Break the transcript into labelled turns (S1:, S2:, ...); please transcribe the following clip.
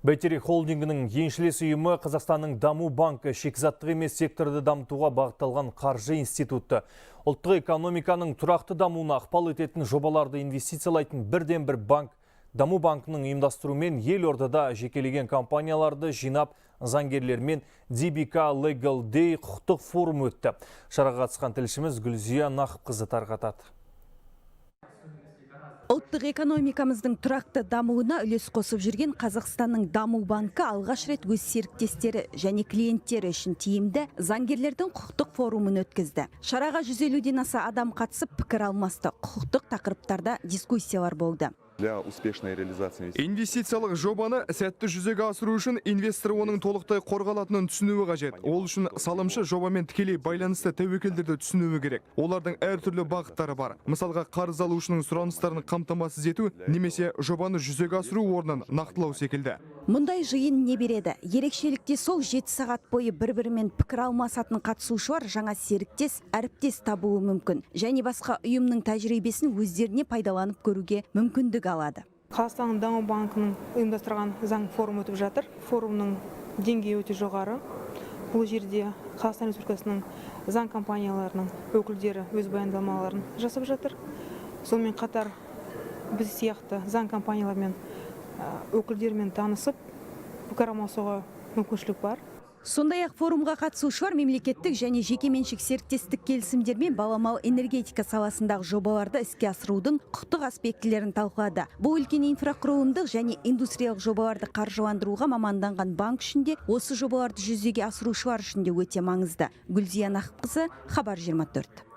S1: Бәйтерек холдингінің еншілес ұйымы Қазақстанның даму банкі шикізаттық емес секторды дамытуға бағытталған қаржы институты. Ұлттық экономиканың тұрақты дамуына ықпал ететін жобаларды инвестициялайтын бірден-бір банк. Даму банкының ұйымдастыруымен елордада жекелеген компанияларды жинап, заңгерлермен DBK Legal Day құқықтық форум өтті. Шараға қатысқан тілшіміз Гүлзия Нақыпқызы тарқатады.
S2: Ұлттық экономикамыздың тұрақты дамуына үлес қосып жүрген Қазақстанның даму банкі алғаш рет өз серіктестері және клиенттері үшін тиімді заңгерлердің құқықтық форумын өткізді. Шараға 150-ден аса адам қатысып пікір алмасты. Құқықтық тақырыптарда дискуссиялар болды.
S3: Для успешной реализации
S4: инвестициялық жобаны сәтті жүзеге асыру үшін инвестор оның толықтай қорғалатынын түсінуі қажет. Ол үшін салымшы жобамен тікелей байланысты тәуекелдерді түсінуі керек. Олардың әртүрлі бағыттары бар. Мысалға, қарыз алушының сұраныстарын қамтамасыз ету немесе жобаны жүзеге асыру орнын нақтылау секілді.
S2: Мұндай жиын не береді? Ерекшелікте сол 7 сағат бойы бір-бірімен пікір алмасатын қатысушылар жаңа серіктес, әріптес табуы мүмкін. Және басқа ұйымның тәжірибесін өздеріне пайдаланып көруге мүмкіндік алады.
S5: Қазақстанның даму банкының ұйымдастырған заң форум өтіп жатыр. Форумның деңгейі өте жоғары. Бұл жерде Қазақстан Республикасының заң компанияларының өкілдері өз баяндамаларын жасап жатыр. Сонымен қатар біз сияқты заң компаниялармен өкілдермен танысып, пікір алмасуға мүмкіншілік бар.
S2: Сондай-ақ форумға қатысушылар мемлекеттік және жекеменшік серіктестік келісімдер мен баламалы энергетика саласындағы жобаларды іске асырудың құқықтық аспектілерін талқылады. Бұл үлкен инфрақұрылымдық және индустриялық жобаларды қаржыландыруға маманданған банк үшін де, осы жобаларды жүзеге асырушылар үшін де өте маңызды. Гүлзия Нақыпқызы, Хабар 24.